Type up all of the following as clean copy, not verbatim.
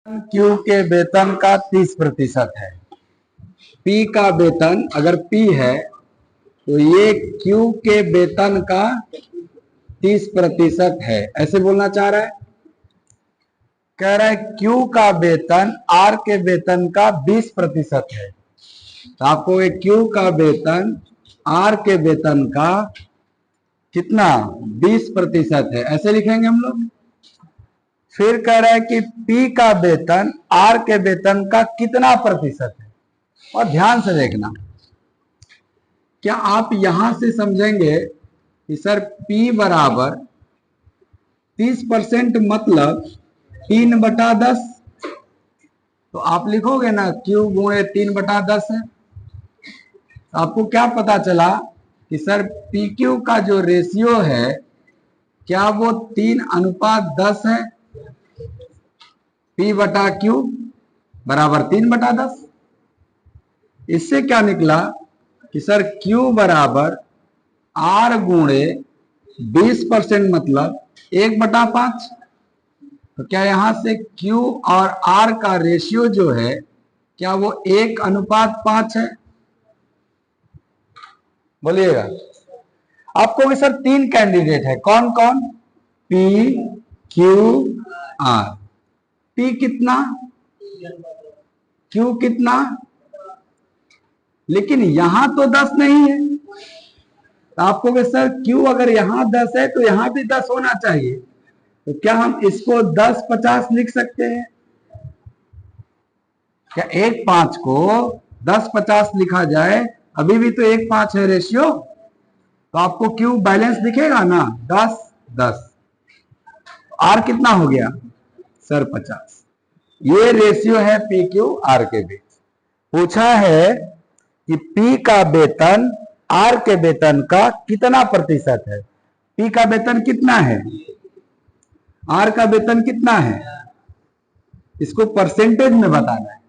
Q के वेतन का 30% है। पी का वेतन अगर पी है तो ये क्यू के वेतन का 30% है, ऐसे बोलना चाह रहा है। कह रहा है क्यू का वेतन आर के वेतन का 20% है, तो आपको ये क्यू का वेतन आर के वेतन का कितना 20% है, ऐसे लिखेंगे हम लोग। फिर कह रहा है कि पी का वेतन आर के वेतन का कितना प्रतिशत है। और ध्यान से देखना, क्या आप यहां से समझेंगे कि सर P बराबर 30% मतलब 3/10, तो आप लिखोगे ना Q गुणे 3/10 है। आपको क्या पता चला कि सर PQ का जो रेशियो है क्या वो 3:10 है। P/Q बराबर 3/10। इससे क्या निकला कि सर Q बराबर R गुणे 20% मतलब 1/5। तो क्या यहां से Q और R का रेशियो जो है क्या वो 1:5 है। बोलिएगा। आपको भी सर 3 कैंडिडेट है, कौन कौन? P, Q, R। P कितना, Q कितना, लेकिन यहां तो 10 नहीं है। तो आपको भी सर Q अगर यहां 10 है तो यहां भी 10 होना चाहिए। तो क्या हम इसको 10/50 लिख सकते हैं? क्या 1/5 को 10/50 लिखा जाए? अभी भी तो 1/5 है रेशियो, तो आपको Q बैलेंस दिखेगा ना, 10/10। R कितना हो गया सर 50। ये रेशियो है PQ R के बीच। पूछा है कि P का वेतन R के वेतन का कितना प्रतिशत है। P का वेतन कितना है, R का वेतन कितना है, इसको परसेंटेज में बताना है।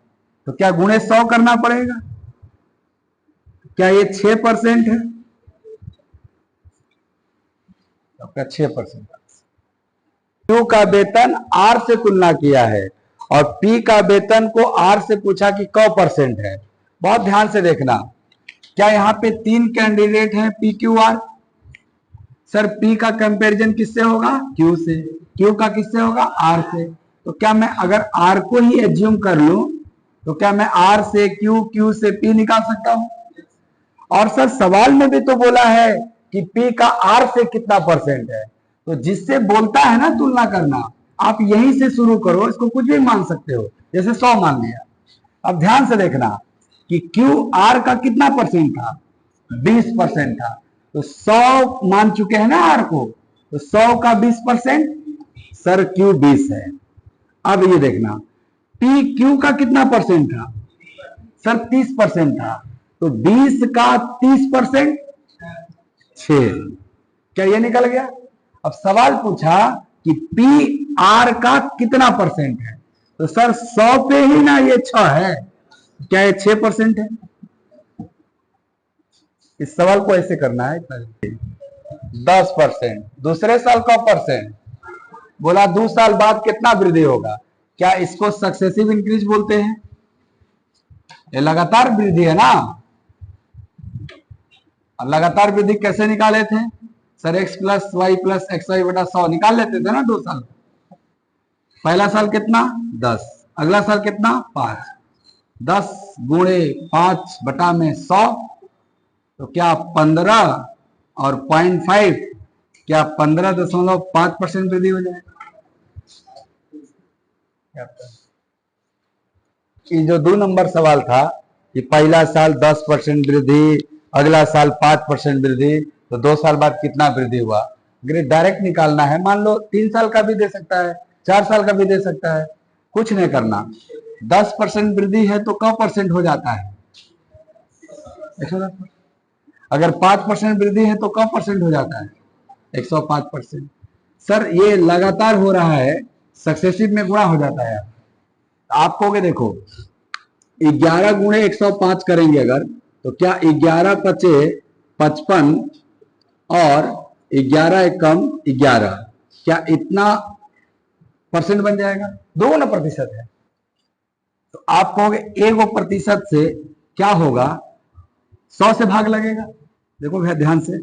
तो क्या गुणे 100 करना पड़ेगा। क्या ये 6% है, आपका 6%। Q का वेतन R से तुलना किया है और P का वेतन को R से पूछा कि क % है। बहुत ध्यान से देखना, क्या यहाँ पे 3 कैंडिडेट हैं P Q R। Sir P का कंपैरिजन किससे होगा, Q से। Q का किससे होगा, R से। तो क्या मैं अगर R को ही एज्यूम कर लूं तो क्या मैं R से Q, Q से P निकाल सकता हूं। और सर सवाल में भी तो बोला है कि P का R से कितना % है। तो जिससे बोलता है ना तुलना करना, आप यहीं से शुरू करो, इसको कुछ भी मान सकते हो, जैसे 100 मान लिया। अब ध्यान से देखना कि Q R का कितना % था, 20% था। तो 100 मान चुके हैं ना R को, तो 100 का 20% सर Q 20 है। अब ये देखना P Q का कितना % था, सर 30% था। तो 20 का 30% 6। क्या ये निकल गया। अब सवाल पूछा कि P R का कितना % है, तो सर 100 पे ही ना ये 6 है, क्या ये 6% है। इस सवाल को ऐसे करना है। 10%। दूसरे साल का %, बोला 2 साल बाद कितना वृद्धि होगा। क्या इसको सक्सेसिव इंक्रीज बोलते हैं, ये लगातार वृद्धि है ना। अब लगातार वृद्धि कैसे निकाले थे सर, x + y + xy/100 निकाल लेते थे ना 2 साल। पहला साल कितना 10, अगला साल कितना 5। 10 गुणे 5/100, तो क्या 15 और 0.5, क्या 15.5% वृद्धि हो जाएगा। ये जो 2 नंबर सवाल था कि पहला साल 10% वृद्धि, अगला साल 5% वृद्धि, तो 2 साल बाद कितना वृद्धि हुआ। अगर डायरेक्ट निकालना है, मान लो 3 साल का भी दे सकता है, 4 साल का भी दे सकता है, कुछ नहीं करना। 10% वृद्धि है तो क % हो जाता है, 110। अगर 5% वृद्धि है तो क % हो जाता है, 105%। सर ये लगातार हो रहा है, सक्सेसिव में गुणा हो जाता है। आप कहोगे देखो 11 गुणे 105 करेंगे अगर, तो क्या 11 × 5 = 55 और 11 एकम 11, क्या इतना % बन जाएगा, 2 प्रतिशत है। तो आप कहोगे 1% से क्या होगा, 100 से भाग लगेगा। देखो भैया ध्यान से,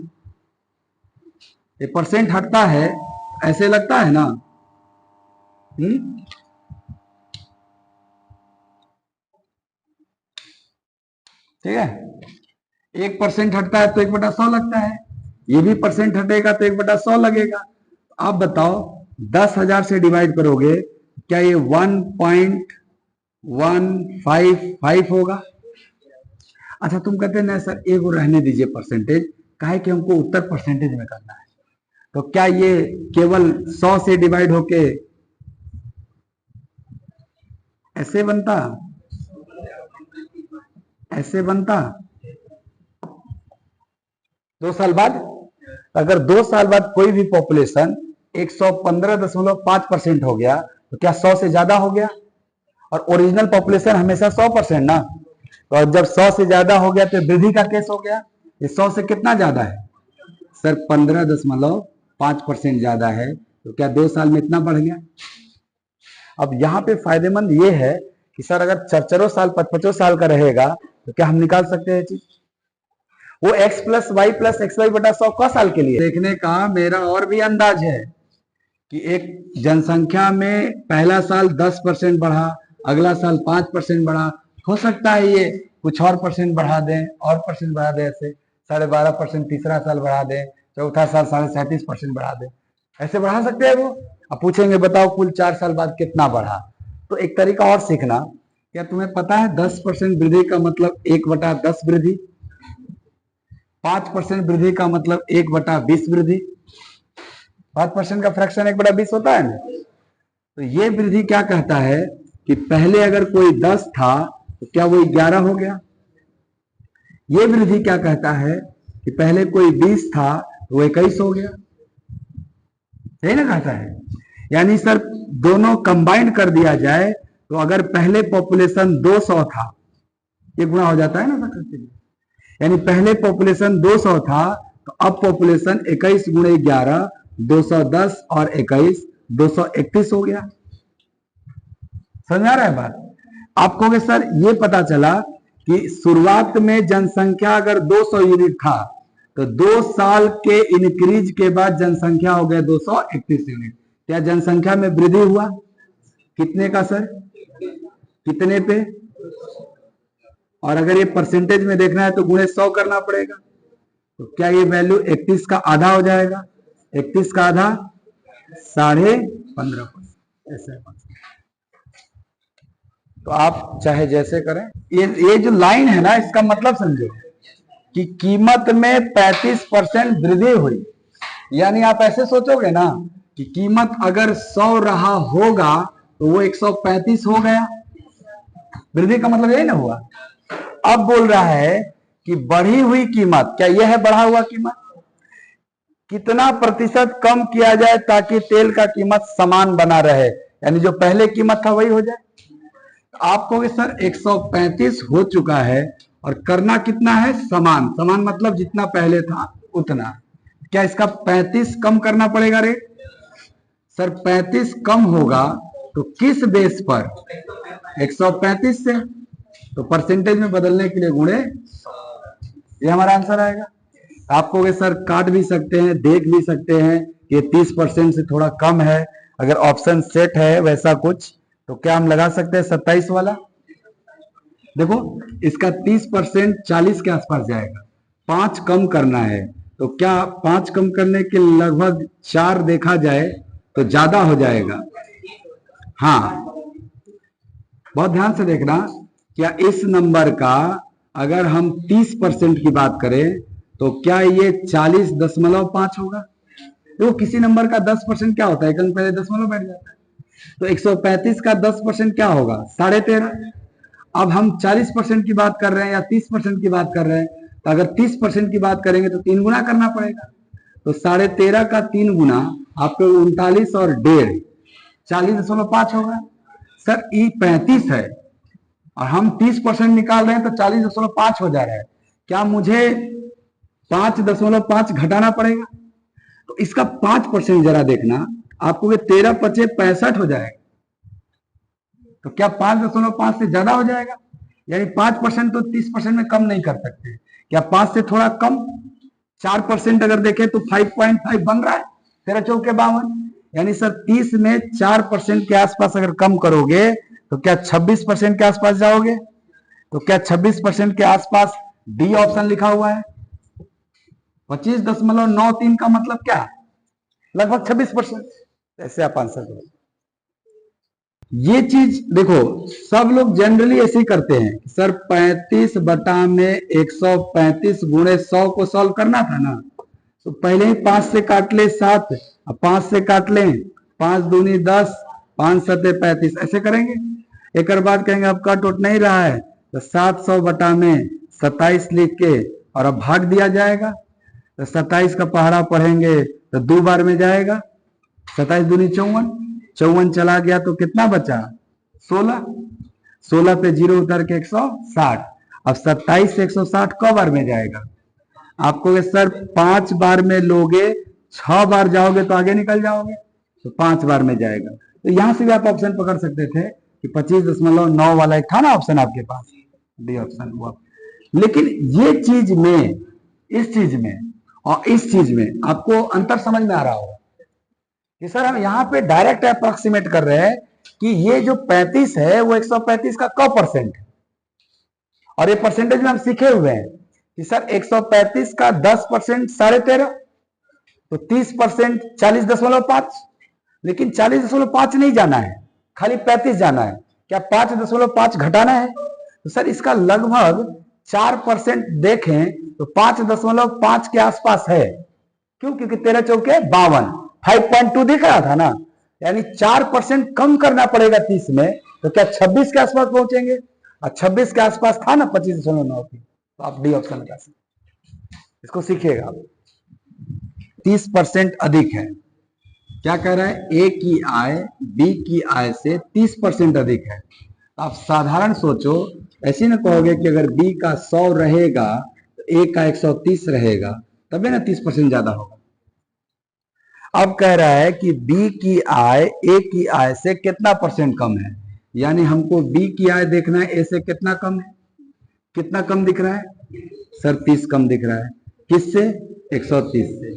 ये परसेंट हटता है, ऐसे लगता है ना। ठीक है, 1% हटता है तो 1/100 लगता है, ये भी परसेंट हटेगा तो 1/100 लगेगा। आप बताओ 10,000 से डिवाइड करोगे, क्या ये 1.155 होगा? अच्छा तुम कहते हैं ना सर एक रहने दीजिए परसेंटेज, काहे कि हमको उत्तर परसेंटेज में करना है। तो क्या ये केवल 100 से डिवाइड होके ऐसे बनता, ऐसे बनता 2 साल बाद? अगर 2 साल बाद कोई भी पॉपुलेशन 115.5% हो गया तो क्या 100 से ज्यादा हो गया? और ओरिजिनल पॉपुलेशन हमेशा 100% ना, तो जब 100 से ज्यादा हो गया तो वृद्धि का केस हो गया। ये 100 से कितना ज्यादा है सर? 15.5% ज्यादा है, तो क्या 2 साल में इतना बढ़ गया? अब यहाँ पे फायदेमंद ये है कि सर अगर 4 साल 5 साल का रहेगा तो क्या हम निकाल सकते हैं चीज, वो x plus y plus x y बटा 100 क साल के लिए। देखने का मेरा और भी अंदाज है कि एक जनसंख्या में पहला साल 10% बढ़ा, अगला साल 5% बढ़ा, हो सकता है ये कुछ और परसेंट बढ़ा दें, और परसेंट बढ़ा दें, ऐसे 12.5% तीसरा साल बढ़ा दें, चौथा साल 37.5% बढ़ा दें, ऐसे बढ़ा सकते हैं वो। अब पूछेंगे बताओ कुल 4 साल बाद कितना बढ़ा, तो एक तरीका और सीखना, क्या तुम्हें पता है 10% वृद्धि का मतलब 1/10 वृद्धि, 5% वृद्धि का मतलब 1/20 वृद्धि, 5% का फ्रैक्शन 1/20 होता है ना। तो ये वृद्धि क्या कहता है कि पहले अगर कोई 10 था तो क्या वो 11 हो गया। ये वृद्धि क्या कहता है कि पहले कोई 20 था तो वो 21 हो गया, यही ना कहता है। यानी सर दोनों कंबाइंड कर दिया जाए तो अगर पहले पॉपुलेशन 200 था, ये गुणा हो जाता है ना सर, यानी पहले पॉपुलेशन 200 था तो अब पॉपुलेशन 21 × 11 210 और 21 231 हो गया। समझ आ रहा है बात? आप कहोगे सर ये पता चला कि शुरुआत में जनसंख्या अगर 200 यूनिट था तो 2 साल के इंक्रीज के बाद जनसंख्या हो गया 231 यूनिट, क्या जनसंख्या में वृद्धि हुआ? कितने का सर? कितने पे? और अगर ये परसेंटेज में देखना है तो गुणे 100 करना पड़ेगा, तो क्या ये वैल्यू 31 का आधा हो जाएगा? 31 का आधा 15.5%, ऐसे। तो आप चाहे जैसे करें, ये जो लाइन है ना इसका मतलब समझो कि कीमत में 35% वृद्धि हुई। यानी आप ऐसे सोचोगे ना कि कीमत अगर 100 रहा होगा तो वो 135 हो गया, वृद्धि का मतलब यही ना हुआ। अब बोल रहा है कि बढ़ी हुई कीमत, क्या यह है बढ़ा हुआ कीमत? कितना प्रतिशत कम किया जाए ताकि तेल का कीमत समान बना रहे, यानी जो पहले कीमत था वही हो जाए। आपको सर 135 हो चुका है और करना कितना है? समान। समान मतलब जितना पहले था उतना। क्या इसका 35 कम करना पड़ेगा रेट? सर 35 कम होगा तो किस बेस पर? 135 से, तो परसेंटेज में बदलने के लिए गुणे, ये हमारा आंसर आएगा। आपको सर काट भी सकते हैं, देख भी सकते हैं कि 30% से थोड़ा कम है, अगर ऑप्शन सेट है वैसा कुछ तो क्या हम लगा सकते हैं 27 वाला। देखो इसका 30% 40 के आसपास जाएगा, 5 कम करना है तो क्या 5 कम करने के लगभग 4 देखा जाए तो ज्यादा हो जाएगा। हाँ बहुत ध्यान से देखना, क्या इस नंबर का अगर हम 30% की बात करें तो क्या ये 40.5 होगा? देखो किसी नंबर का 10% क्या होता है, एक अंक पहले दशमलव बैठ जाता है, तो 135 का 10% क्या होगा? 13.5। अब हम 40% की बात कर रहे हैं या 30% की बात कर रहे हैं, तो अगर 30% की बात करेंगे तो 3 गुना करना पड़ेगा, तो 13.5 का 3 गुना आपको 39 और 1.5 40.5 होगा। सर ई 35 है और हम 30% निकाल रहे हैं तो 40.5 हो जा रहा है, क्या मुझे 5.5 घटाना पड़ेगा? तो इसका 5% जरा देखना, आपको 13 × 5 = 65 हो जाएगा। तो क्या 5.5 से ज्यादा हो जाएगा? यानी 5% तो 30% में कम नहीं कर सकते। क्या 5 से थोड़ा कम? 4% अगर देखें तो 5.5 बन रहा है, 13 चौके 52। यानी सर 30 में 4% के आसपास अगर कम करोगे तो क्या 26% के आसपास जाओगे? तो क्या 26% के आसपास डी ऑप्शन लिखा हुआ है? 25.93 का मतलब क्या? लगभग 26%। ऐसे आप आंसर करो। ये चीज देखो, सब लोग जनरली ऐसे ही करते हैं सर, 35 बटा में 135 गुणे 100 को सॉल्व करना था ना, तो पहले ही 5 से काट ले 7, अब 5 से काट लें, 5 दूनी 10, 5 सते 35, ऐसे करेंगे। एक बाद कहेंगे अब कट उठ नहीं रहा है तो 700 बटा में 27 लिख के और अब भाग दिया जाएगा। तो 27 का पहाड़ा पढ़ेंगे तो 2 बार में जाएगा, 27 दूनी 54, 54 चला गया तो कितना बचा? 16, 16 पे 0 उतर के 160। अब 27 से 160 क बार में जाएगा? आपको सर 5 बार में लोगे, 6 बार जाओगे तो आगे निकल जाओगे, तो 5 बार में जाएगा। तो यहां से भी आप ऑप्शन पकड़ सकते थे कि 25.9 वाला एक था ना ऑप्शन आपके पास, डी ऑप्शन हुआ। लेकिन ये चीज में, इस चीज में और इस चीज में आपको अंतर समझ में आ रहा होगा कि सर हम यहाँ पे डायरेक्ट अप्रोक्सीमेट कर रहे हैं कि ये जो 35 है वो 135 का क परसेंट है, और ये परसेंटेज में हम सीखे हुए हैं कि सर 135 का 10% 13.5, तो 30% 40.5। लेकिन 40.5 नहीं जाना है, खाली 35 जाना है। क्या 5.5 घटाना है? तो सर इसका लगभग 4% देखें तो 5.5 के आसपास है। क्यों? क्योंकि 13 चौके 52, 5.2 दिख रहा था ना, यानी 4% कम करना पड़ेगा 30 में, तो क्या 26 के आसपास पहुंचेंगे? और 26 के आसपास था ना 25.9 की, तो आप डी ऑप्शन लगा सकते, इसको सीखिएगा। 30% अधिक है। क्या कह रहा है? ए की आय बी की आय से 30% अधिक है। आप साधारण सोचो, ऐसे ना कहोगे कि अगर बी का 100 रहेगा तो ए का 130 रहेगा, तभी ना 30% ज्यादा होगा। अब कह रहा है कि बी की आय ए की आय से कितना परसेंट कम है, यानी हमको बी की आय देखना है ए से कितना कम है। कितना कम दिख रहा है सर? 30 कम दिख रहा है। किससे? 130 से।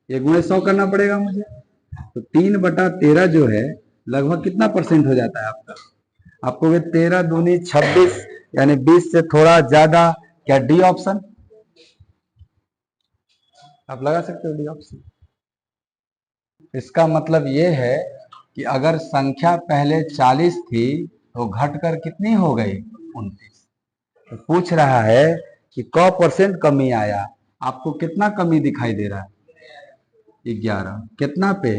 ये गुणे 100 करना पड़ेगा मुझे, तो 3/13 जो है लगभग कितना परसेंट हो जाता है आपका? आपको 13 दूनी 26, यानी 20 से थोड़ा ज्यादा। क्या डी ऑप्शन? आप लगा सकते हो डी ऑप्शन। इसका मतलब ये है कि अगर संख्या पहले 40 थी तो घटकर कितनी हो गई? 29। तो पूछ रहा है कि क परसेंट कमी आया, आपको कितना कमी दिखाई दे रहा है? 11। कितना पे?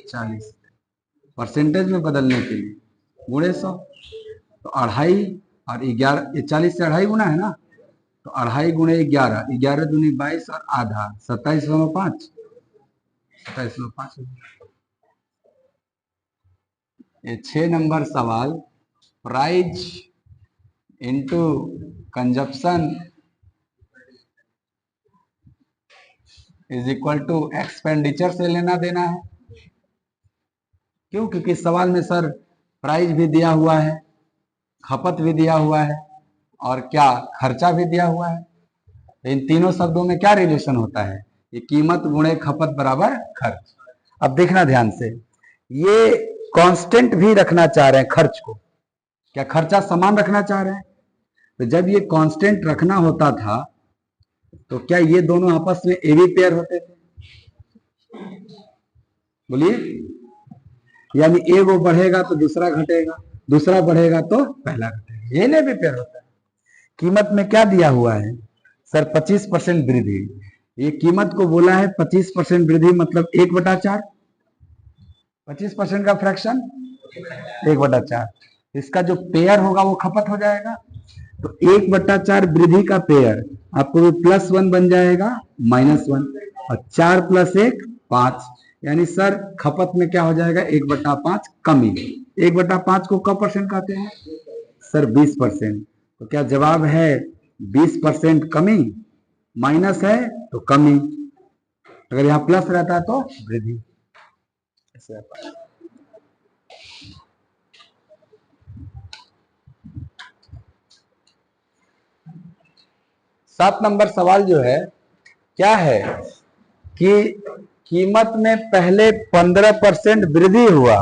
40। परसेंटेज में बदलने के लिए गुणे 100, तो 2.5 और 11, ये 40 से 2.5 गुना है ना, तो 2.5 गुणे 11, 11 दूनी 22 और आधा 27.5, 27.5। ये 6 नंबर सवाल price into consumption is equal to expenditure से लेना देना है। क्यों? क्योंकि सवाल में सर प्राइस भी दिया हुआ है, खपत भी दिया हुआ है, और क्या खर्चा भी दिया हुआ है। इन तीनों शब्दों में क्या रिलेशन होता है? ये कीमत गुणे खपत बराबर खर्च। अब देखना ध्यान से, ये कांस्टेंट भी रखना चाह रहे हैं खर्च को। क्या खर्चा समान रखना चाह रहे हैं? तो जब ये कांस्टेंट रखना होता था तो क्या ये दोनों आपस में एवी पेयर होते थे? बोलिए। यानी एगो बढ़ेगा तो दूसरा घटेगा, दूसरा बढ़ेगा तो पहला घटेगा, ये भी पेयर होता है। कीमत में क्या दिया हुआ है सर? 25% वृद्धि। ये कीमत को बोला है 25% वृद्धि, मतलब 1/4। 25% का फ्रैक्शन 1/4। इसका जो पेयर होगा वो खपत हो जाएगा, तो 1/4 वृद्धि का पेयर आपको +1 बन जाएगा, -1, और 4 + 1 5। यानी सर खपत में क्या हो जाएगा? 1/5 कमी। 1/5 को क परसेंट कहते हैं सर? 20%। तो क्या जवाब है 20% कमी? माइनस है तो कमी, अगर यहाँ प्लस रहता तो वृद्धि। 7 नंबर सवाल जो है क्या है कि कीमत में पहले 15% वृद्धि हुआ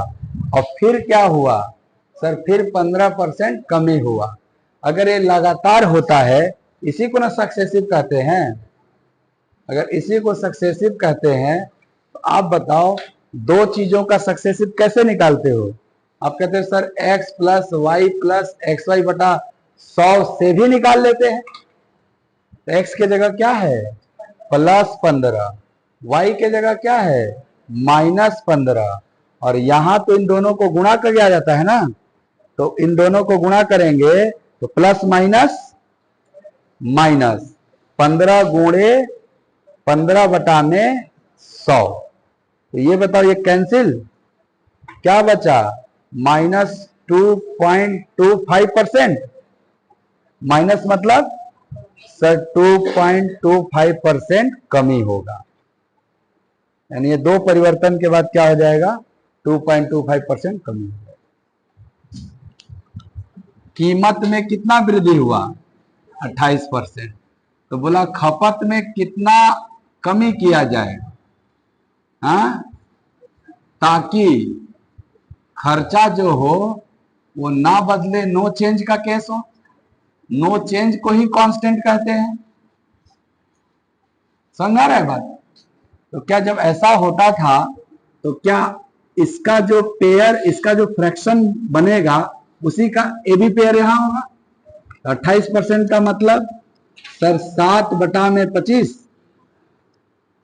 और फिर क्या हुआ सर, फिर 15% कमी हुआ। अगर ये लगातार होता है, इसी को ना सक्सेसिव कहते हैं। अगर इसी को सक्सेसिव कहते हैं तो आप बताओ दो चीजों का सक्सेसिव कैसे निकालते हो? आप कहते हैं sir x plus y plus x y बटा 100 से भी निकाल लेते हैं। तो x के जगह क्या है +15, y के जगह क्या है -15, और यहां तो इन दोनों को गुणा कर दिया जाता है ना, तो इन दोनों को गुणा करेंगे तो प्लस माइनस माइनस 15 गुणे 15 बटा में 100। तो ये बताओ ये कैंसिल, क्या बचा -2.25%। माइनस मतलब सर 2.25% कमी होगा, यानी ये दो परिवर्तन के बाद क्या हो जाएगा 2.25% कमी हो जाएगा। कीमत में कितना वृद्धि हुआ 28%। तो बोला खपत में कितना कमी किया जाए, हाँ, ताकि खर्चा जो हो वो ना बदले, नो चेंज का केस हो। नो चेंज को ही कांस्टेंट कहते हैं, समझा रहा है बात? तो क्या जब ऐसा होता था तो क्या इसका जो पेयर, इसका जो फ्रैक्शन बनेगा उसी का ए बी पेयर यहां होगा। 28% का मतलब सर 7 बटा में 25,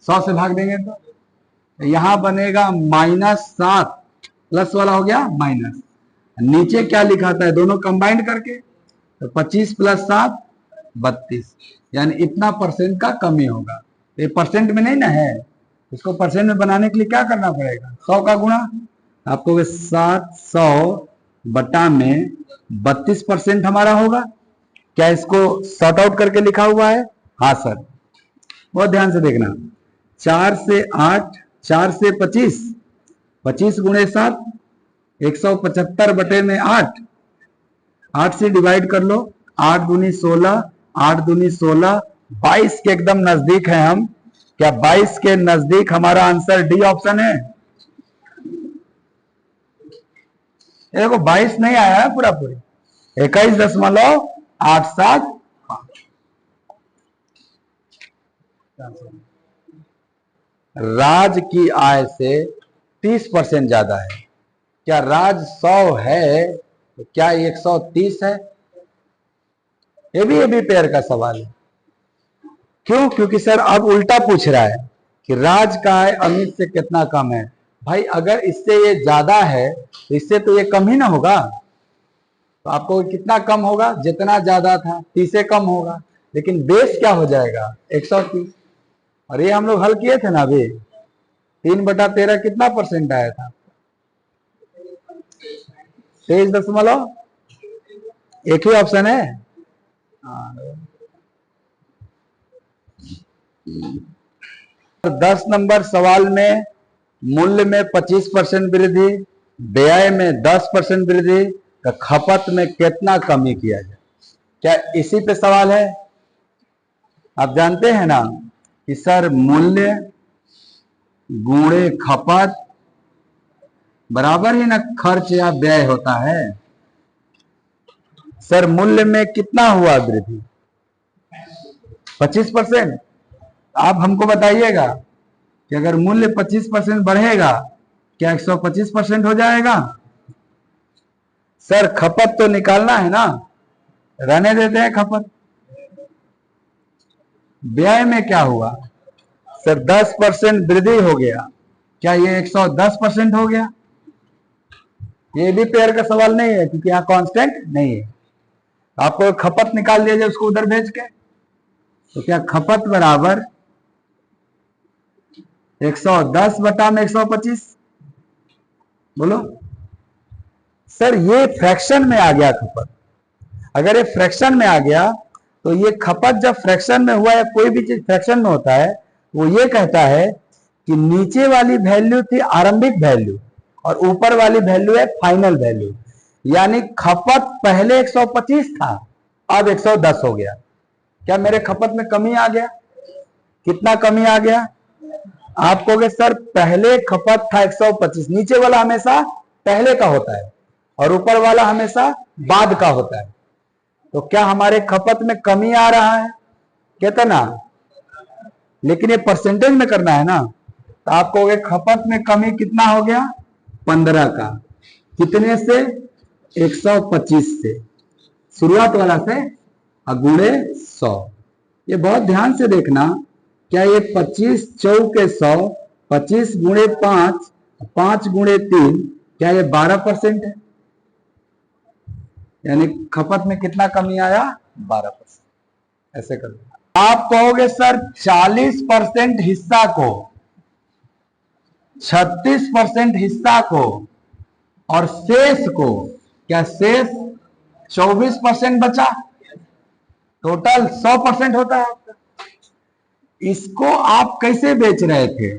100 से भाग देंगे तो यहां बनेगा -7, प्लस वाला हो गया माइनस, नीचे क्या लिखा था दोनों कंबाइंड करके, तो 25 + 7 32, यानी इतना परसेंट का कमी होगा। ये परसेंट में नहीं ना है, इसको परसेंट में बनाने के लिए क्या करना पड़ेगा 100 का गुणा, आपको 700 बटा में 32% हमारा होगा। क्या इसको सॉर्ट आउट करके लिखा हुआ है? हाँ सर, बहुत ध्यान से देखना। 4 से 8, 4 से 25, 25 गुणे 7 175 बटे में 8, 8 से डिवाइड कर लो, 8 दूनी 16, 8 दूनी 16, 22 के एकदम नजदीक है हम। क्या 22 के नजदीक हमारा आंसर डी ऑप्शन है? देखो 22 नहीं आया है पूरा पूरी, 21.87। राज की आय से 30% ज्यादा है। क्या राज 100 है तो क्या 130 है? ये भी पेयर का सवाल है। क्यों? क्योंकि सर अब उल्टा पूछ रहा है कि राज का आय अमित से कितना कम है। भाई अगर इससे ये ज्यादा है तो इससे तो ये कम ही ना होगा, तो आपको कितना कम होगा, जितना ज्यादा था 30 से कम होगा, लेकिन बेस क्या हो जाएगा 130। और ये हम लोग हल किए थे ना अभी, 3/13 कितना परसेंट आया था 23 एक ही ऑप्शन है। 10 नंबर सवाल में मूल्य में 25% वृद्धि, व्यय में 10% वृद्धि, तो खपत में कितना कमी किया जाए? क्या इसी पे सवाल है? आप जानते हैं ना कि सर मूल्य गुणे खपत बराबर ही ना खर्च या व्यय होता है। सर मूल्य में कितना हुआ वृद्धि 25%। आप हमको बताइएगा कि अगर मूल्य 25% बढ़ेगा क्या 125% हो जाएगा? सर खपत तो निकालना है ना, रहने देते हैं खपत। व्यय में क्या हुआ सर 10% वृद्धि हो गया, क्या ये 110% हो गया? ये भी पेयर का सवाल नहीं है क्योंकि यहाँ कांस्टेंट नहीं है। आपको खपत निकाल दिया जाए उसको उधर भेज के, तो क्या खपत बराबर 110 बटा में 125? बोलो सर ये फ्रैक्शन में आ गया खपत। अगर ये फ्रैक्शन में आ गया तो ये खपत जब फ्रैक्शन में हुआ या कोई भी चीज फ्रैक्शन में होता है, वो ये कहता है कि नीचे वाली वैल्यू थी आरंभिक वैल्यू और ऊपर वाली वैल्यू है फाइनल वैल्यू। यानी खपत पहले 125 था, अब 110 हो गया। क्या मेरे खपत में कमी आ गया? कितना कमी आ गया? आप कहोगे सर पहले खपत था 125, नीचे वाला हमेशा पहले का होता है और ऊपर वाला हमेशा बाद का होता है। तो क्या हमारे खपत में कमी आ रहा है? कहते ना, लेकिन ये परसेंटेज में करना है ना। तो आप कहोगे खपत में कमी कितना हो गया? 15 का। कितने से? 125 से, शुरुआत वाला से, गुणे 100। ये बहुत ध्यान से देखना, क्या ये 25 चौके 100, 25 गुणे 5, 5 गुणे 3, क्या ये 12% है? यानी खपत में कितना कमी आया? 12%। ऐसे कर आप कहोगे सर 40% हिस्सा को, 36% हिस्सा को और शेष को, क्या शेष 24% बचा? टोटल 100% होता है आपका। इसको आप कैसे बेच रहे थे?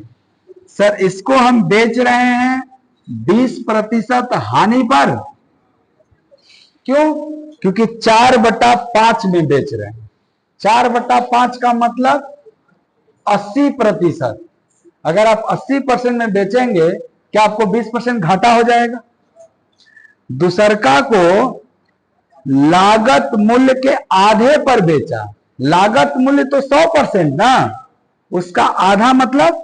सर इसको हम बेच रहे हैं 20% हानि पर। क्यों? क्योंकि 4/5 में बेच रहे हैं। 4/5 का मतलब 80%। अगर आप 80% में बेचेंगे, क्या आपको 20% घाटा हो जाएगा? दूसरका को लागत मूल्य के आधे पर बेचा। लागत मूल्य तो 100% ना, उसका आधा मतलब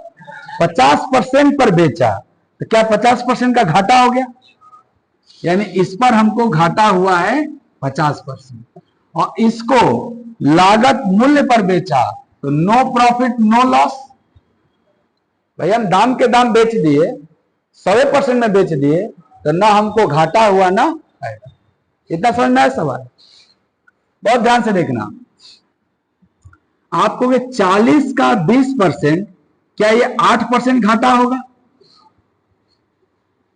50% पर बेचा। तो क्या 50% का घाटा हो गया? यानी इस पर हमको घाटा हुआ है 50%, और इसको लागत मूल्य पर बेचा तो नो प्रॉफिट नो लॉस। भाई हम दाम के दाम बेच दिए, 100% में बेच दिए, तो ना हमको घाटा हुआ ना फायदा। इतना समझ में आया सवाल? बहुत ध्यान से देखना। आपको 40 का 20%, क्या ये 8% घाटा होगा?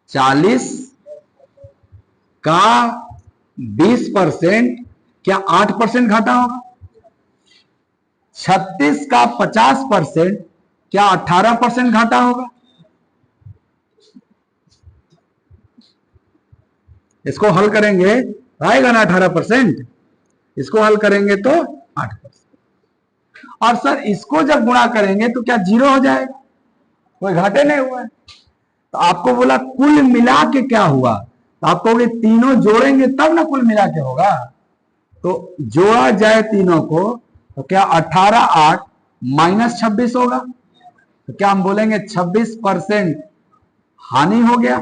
40 का 20%, क्या 8% घाटा होगा? 36 का 50%, क्या 18% घाटा होगा? इसको हल करेंगे आएगा ना 18%, इसको हल करेंगे तो 8%। और सर इसको जब गुणा करेंगे तो क्या 0 हो जाएगा? कोई घाटे नहीं हुआ है। तो आपको बोला कुल मिला के क्या हुआ, तो आप कहोगे तीनों जोड़ेंगे तब ना कुल मिला के होगा। तो जोड़ा जाए तीनों को, तो क्या 18 8 माइनस 26 होगा? तो क्या हम बोलेंगे 26% हानि हो गया,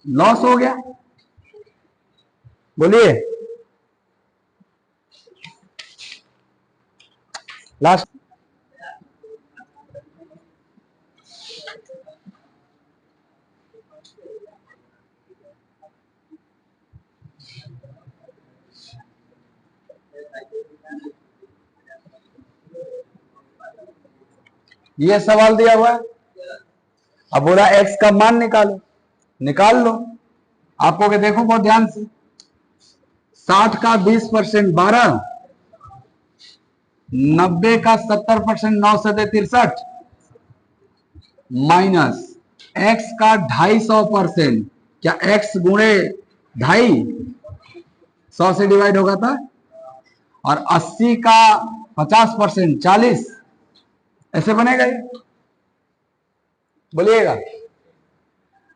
लॉस हो गया? बोलिए लास्ट। ये सवाल दिया हुआ है, अब बोला एक्स का मान निकालो, निकाल लो। आपको के देखो बहुत ध्यान से, 60 का 20% 12, 90 का 70% 9 से 63, माइनस एक्स का 250%, क्या एक्स गुणे 2.5 100 से डिवाइड होगा था, और 80 का 50% 40, ऐसे बनेगा ये? बोलिएगा।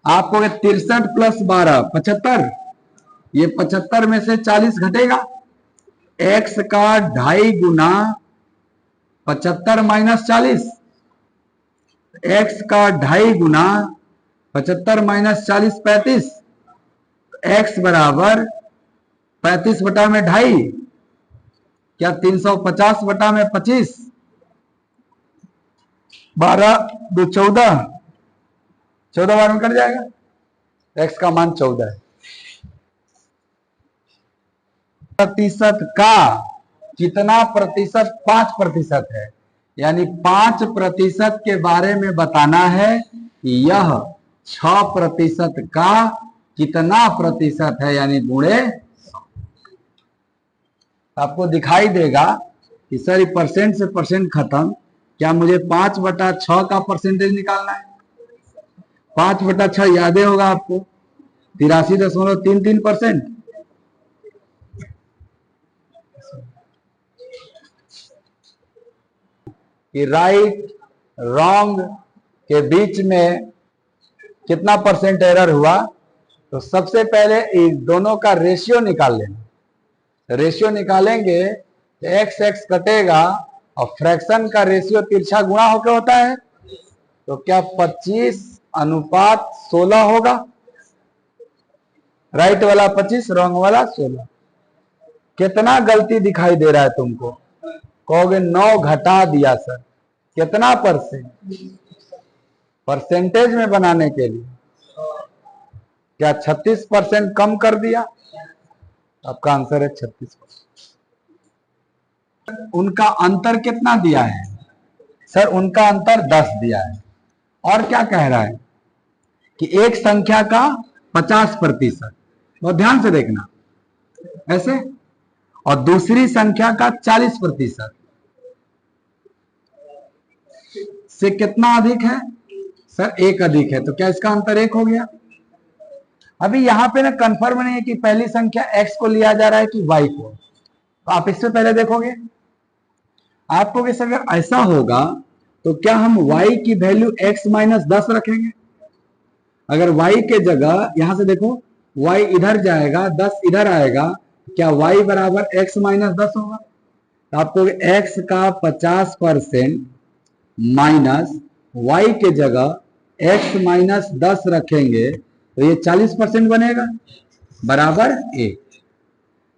आपको 63 प्लस 12 75, ये 75 में से 40 घटेगा। एक्स का 2.5 गुना 75 माइनस 40, एक्स का 2.5 गुना 75 माइनस 40 35, एक्स बराबर 35 बटा में 2.5, क्या 350 बटा में 25, 12 2 14, 14 बार में कट जाएगा। एक्स का मान 14 है। प्रतिशत का कितना प्रतिशत? 5% है। यानी 5% के बारे में बताना है कि यह 6% का कितना प्रतिशत है, यानी गुणे। आपको दिखाई देगा कि सर परसेंट से परसेंट खत्म, क्या मुझे 5/6 का परसेंटेज निकालना है? 5/6 यादें होगा आपको, 83.33%। कि राइट रॉन्ग के बीच में कितना परसेंट एरर हुआ, तो सबसे पहले इन दोनों का रेशियो निकाल लेना। रेशियो निकालेंगे तो एक्स एक्स कटेगा और फ्रैक्शन का रेशियो तिरछा गुणा होकर होता है, तो क्या 25:16 होगा। राइट वाला 25, रॉन्ग वाला 16। कितना गलती दिखाई दे रहा है तुमको? कहोगे 9 घटा दिया सर। कितना परसेंट? परसेंटेज में बनाने के लिए क्या 36% कम कर दिया? आपका आंसर है 36%। उनका अंतर कितना दिया है सर? उनका अंतर 10 दिया है। और क्या कह रहा है कि एक संख्या का 50%, बहुत ध्यान से देखना ऐसे, और दूसरी संख्या का 40% से कितना अधिक है सर? 1 अधिक है। तो क्या इसका अंतर 1 हो गया? अभी यहां पे ना कंफर्म नहीं है कि पहली संख्या x को लिया जा रहा है कि y को, तो आप इससे पहले देखोगे। आपको अगर ऐसा होगा तो क्या हम y की वैल्यू x - 10 रखेंगे? अगर y के जगह यहां से देखो, y इधर जाएगा 10 इधर आएगा, क्या y बराबर x - 10 होगा? तो आपको x का 50% माइनस y के जगह x - 10 रखेंगे तो ये 40% बनेगा, बराबर 1।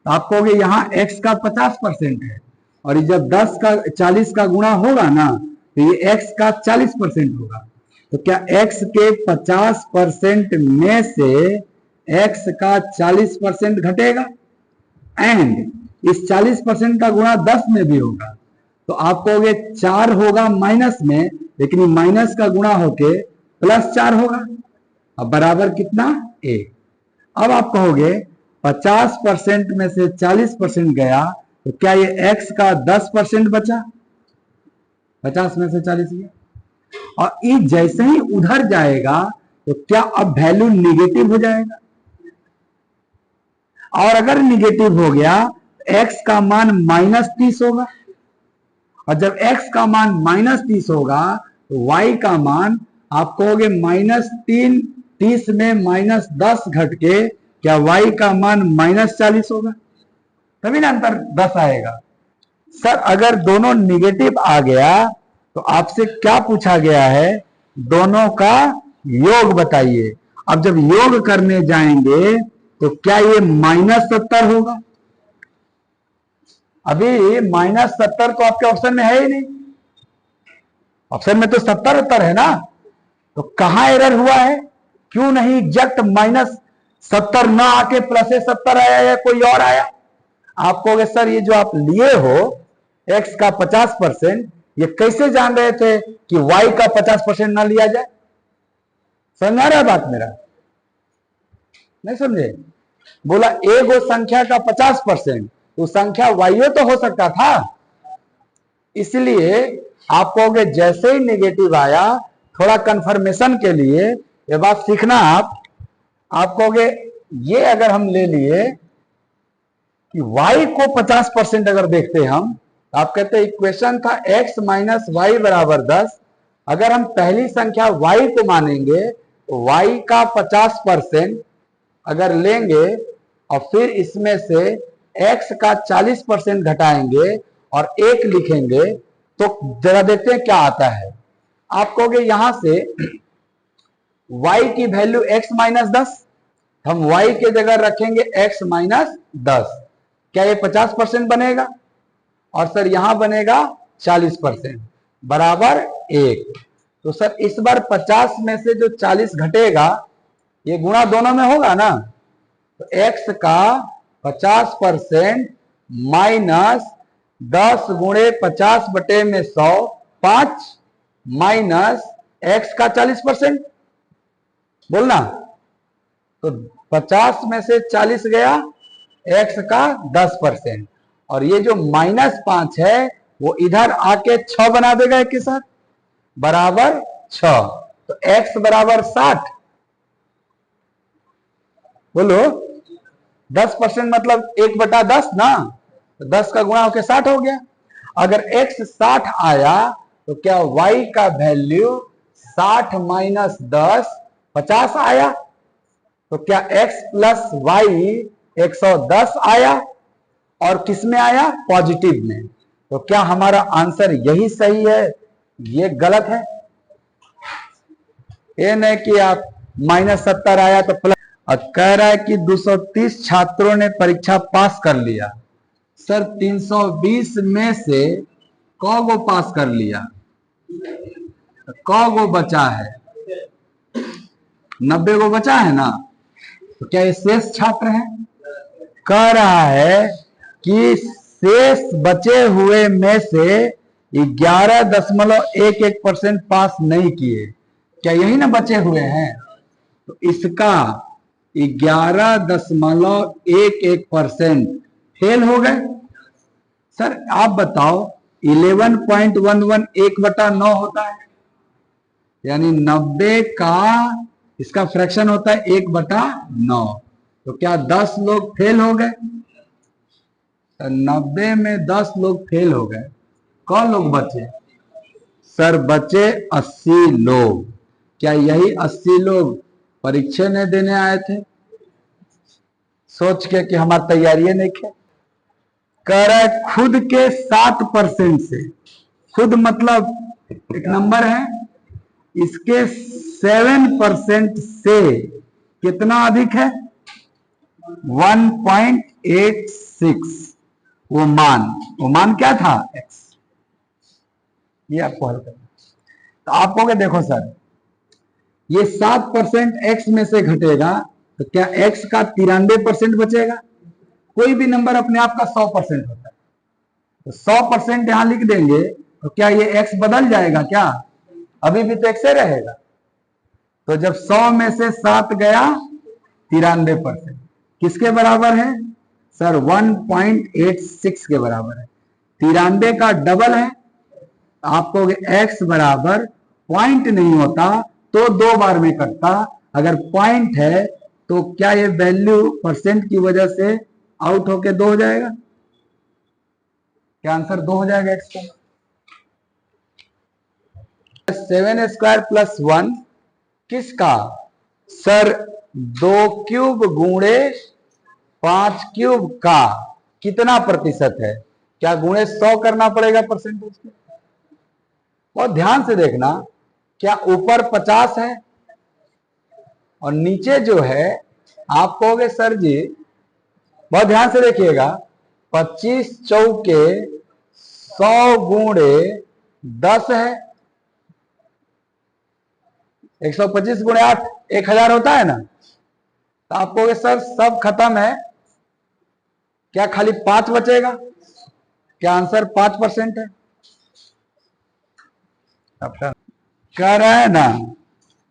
तो आप कहोगे यहां x का 50% है और जब 10 का 40 का गुणा होगा ना तो ये x का 40% होगा। तो क्या x के 50% में से x का 40% घटेगा? एंड इस 40% का गुणा 10 में भी होगा, तो आप कहोगे 4 होगा माइनस में, लेकिन ये माइनस का गुणा होके +4 होगा। अब बराबर कितना? 1। अब आप कहोगे 50% में से 40% गया तो क्या ये x का 10% बचा? 50 में से 40 गया, और ये जैसे ही उधर जाएगा तो क्या अब वैल्यू निगेटिव हो जाएगा? और अगर निगेटिव हो गया तो x का मान -30 होगा, और जब x का मान -30 होगा तो y का मान आप कहोगे -3, 30 में -10 घट के क्या y का मान -40 होगा, तभी ना अंतर 10 आएगा। सर अगर दोनों निगेटिव आ गया तो आपसे क्या पूछा गया है? दोनों का योग बताइए। अब जब योग करने जाएंगे तो क्या ये -70 होगा? अभी -70 तो आपके ऑप्शन में है ही नहीं, ऑप्शन में तो 70 उत्तर है ना, तो कहां एरर हुआ है? क्यों नहीं एग्जैक्ट -70 ना आके +70 आया या कोई और आया? आप कहोगे सर ये जो आप लिए हो x का 50%, ये कैसे जान रहे थे कि y का 50% ना लिया जाए? समझ आ रहा है बात मेरा? नहीं समझे? बोला एगो संख्या का 50%, तो संख्या y तो हो सकता था। इसलिए आप कहोगे जैसे ही नेगेटिव आया, थोड़ा कंफर्मेशन के लिए ये बात सीखना आप कहोगे ये अगर हम ले लिए कि y को 50% अगर देखते हम, आप कहते इक्वेशन था x - y बराबर 10। अगर हम पहली संख्या y को मानेंगे तो y का 50% अगर लेंगे और फिर इसमें से x का 40% घटाएंगे और 1 लिखेंगे तो जरा देखते हैं क्या आता है। आप कहोगे यहां से y की वैल्यू x - 10, हम y के जगह रखेंगे x - 10, क्या ये 50% बनेगा? और सर यहां बनेगा 40%, बराबर 1। तो सर इस बार 50 में से जो 40 घटेगा ये गुणा दोनों में होगा ना, तो x का 50% माइनस 10 गुणे 50 बटे में 100, 5 माइनस x का 40%, बोलना। तो 50 में से 40 गया, x का 10%, और ये जो -5 है वो इधर आके 6 बना देगा एक के साथ, बराबर 6। तो x बराबर 60। बोलो 10% मतलब 1/10 ना, तो 10 का गुणा होके 60 हो गया। अगर x 60 आया तो क्या y का वैल्यू 60 माइनस 10 50 आया। तो क्या x प्लस वाई 110 आया और किस में आया, पॉजिटिव में। तो क्या हमारा आंसर यही सही है, ये गलत है। ये नहीं कि आप -70 आया तो प्लस। और कह रहा है कि 230 छात्रों ने परीक्षा पास कर लिया। सर 320 में से क गो पास कर लिया, क गो बचा है, 90 गो बचा है ना। तो क्या ये शेष छात्र हैं। कह रहा है कि शेष बचे हुए में से 11.11% पास नहीं किए। क्या यही ना बचे हुए हैं। तो इसका 11.11% फेल हो गए। सर आप बताओ 11.11 1/9 होता है, यानी 90 का इसका फ्रैक्शन होता है 1/9। तो क्या 10 लोग फेल हो गए। 90 में 10 लोग फेल हो गए, कौन लोग बचे। सर बचे 80 लोग। क्या यही 80 लोग परीक्षा नहीं देने आए थे, सोच के कि हमारी तैयारी नहीं थे। कह रहा है खुद के 7% से, खुद मतलब एक नंबर है, इसके 7% से कितना अधिक है, 1.86। वो मान क्या था, x। ये आपको हल करना। तो आप कहोगे देखो सर ये 7% x में से घटेगा तो क्या x का 93% बचेगा। कोई भी नंबर अपने आप का 100% होता है, तो 100% यहां लिख देंगे तो क्या ये x बदल जाएगा क्या, अभी भी तो x से रहेगा। तो जब 100 में से 7 गया 93%, किसके बराबर है सर, 1.86 के बराबर है। 93 का डबल है। आपको x बराबर पॉइंट नहीं होता तो 2 बार में कटता, अगर पॉइंट है तो क्या ये वैल्यू परसेंट की वजह से आउट होके 2 हो जाएगा। क्या आंसर 2 हो जाएगा x का। 7² + 1 किसका, सर 2 क्यूब गुणे 5 क्यूब का कितना प्रतिशत है। क्या गुणे 100 करना पड़ेगा परसेंटेज के। बहुत ध्यान से देखना, क्या ऊपर 50 है और नीचे जो है आप कहोगे सर जी, बहुत ध्यान से देखिएगा, 25 चौके 100 गुणे 10 है, 125 गुणे 8 1000 होता है ना। तो आप कहोगे सर सब खत्म है, क्या खाली 5 बचेगा। क्या आंसर 5% है। कह रहा है ना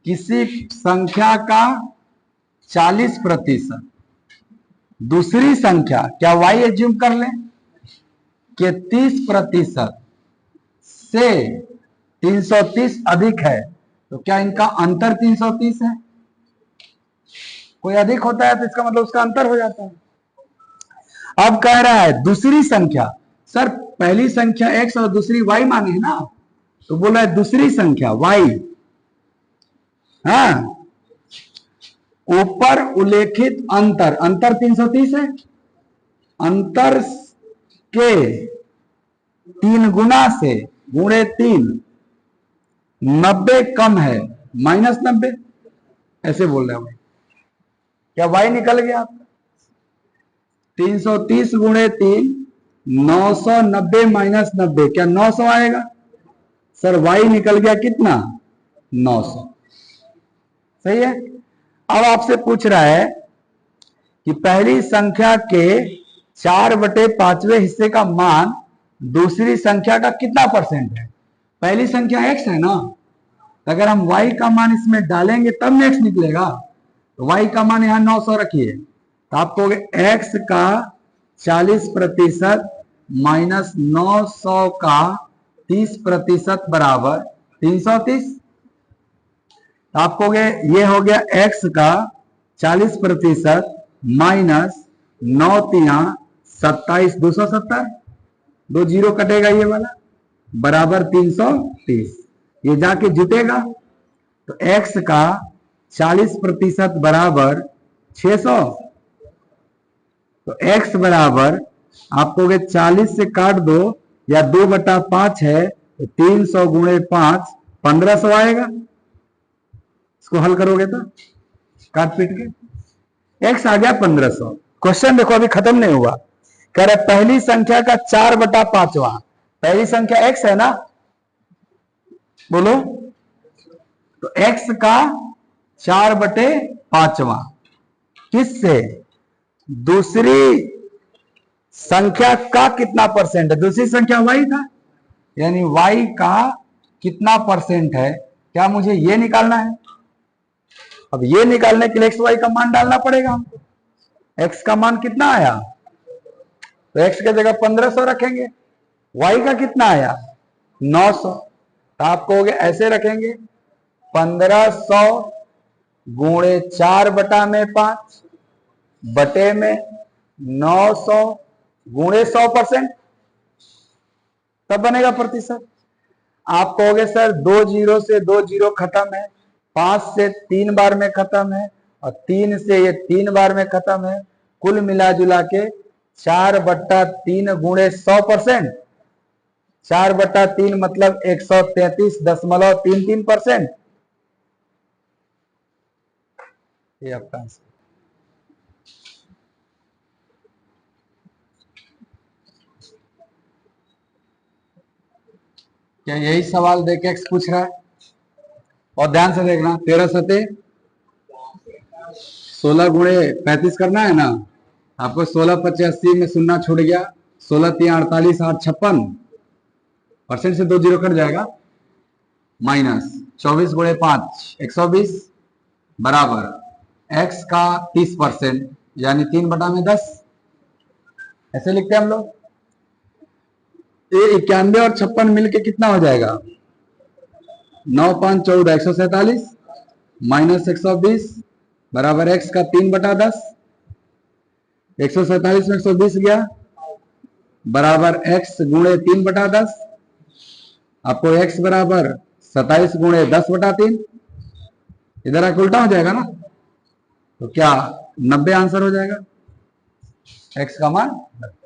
किसी संख्या का 40%, दूसरी संख्या क्या y एज्यूम कर लें कि 30% से 330 अधिक है, तो क्या इनका अंतर 330 है। कोई अधिक होता है तो इसका मतलब उसका अंतर हो जाता है। अब कह रहा है दूसरी संख्या, सर पहली संख्या x और दूसरी y माने है ना, तो बोला है दूसरी संख्या y। हाँ, ऊपर उल्लेखित अंतर, अंतर 330 है, अंतर के 3 गुना से गुणे 3, 90 कम है -90, ऐसे बोल रहे हैं। क्या y निकल गया आपका 330 गुणे 3 990 -90, क्या 900 आएगा। सर y निकल गया कितना 900, सही है। अब आपसे पूछ रहा है कि पहली संख्या के 4/5वें हिस्से का मान दूसरी संख्या का कितना % है। पहली संख्या x है ना, अगर हम y का मान इसमें डालेंगे तब x निकलेगा। तो y का मान यहां 900 रखिए, तो आप कहोगे x का 40% माइनस 900 का 30% बराबर 330। आप कहोगे ये हो गया x का 40% माइनस 9 × 3 = 27, 270, 2 जीरो कटेगा ये वाला बराबर 330, ये जाके जुटेगा तो x का 40% बराबर 600। तो x बराबर आप कहोगे 40 से काट दो या 2/5 है तो 300 गुणे 5 1500 आएगा। इसको हल करोगे तो काट पीट के x आ गया 1500। क्वेश्चन देखो अभी खत्म नहीं हुआ, कह रहे पहली संख्या का 4/5, पहली संख्या x है ना, बोलो। तो x का 4/5 किससे, दूसरी संख्या का कितना परसेंट है, दूसरी संख्या y था, यानी y का कितना परसेंट है, क्या मुझे ये निकालना है। अब ये निकालने के लिए x y का मान डालना पड़ेगा हमको। x का मान कितना आया, तो x की जगह 1500 रखेंगे, y का कितना आया 900, तो आप कहोगे ऐसे रखेंगे 1500 गुणे 4/5 बटे में 900 गुणे 100%, तब बनेगा प्रतिशत। आप कहोगे सर 2 जीरो से 2 जीरो खत्म है, 5 से 3 बार में खत्म है और 3 से ये 3 बार में खत्म है, कुल मिला जुला के 4/3 गुणे 100%, 4/3 मतलब 133.33%। ये आपका आंसर। क्या यही सवाल देके एक्स पूछ रहा है, और ध्यान से देखना, 13 सते 16 गुणे 35 करना है ना, आपको 16 × 85 में सुनना छूट गया, 16 × 3 = 48, 8 = 56, परसेंट से 2 जीरो कट जाएगा, माइनस 24 गुणे 5 120 बराबर x का 30% यानी 3/10, ऐसे लिखते हैं हम लोग। ये 91 और 56 मिलके कितना हो जाएगा, 9 × 5 = 14, 147 माइनस 120 बराबर x का 3/10, 147 में 120 गया बराबर x गुणे 3/10, आपको x बराबर 27 गुणे 10/3, इधर आके उल्टा हो जाएगा ना, तो क्या 90 आंसर हो जाएगा, x का मान 90।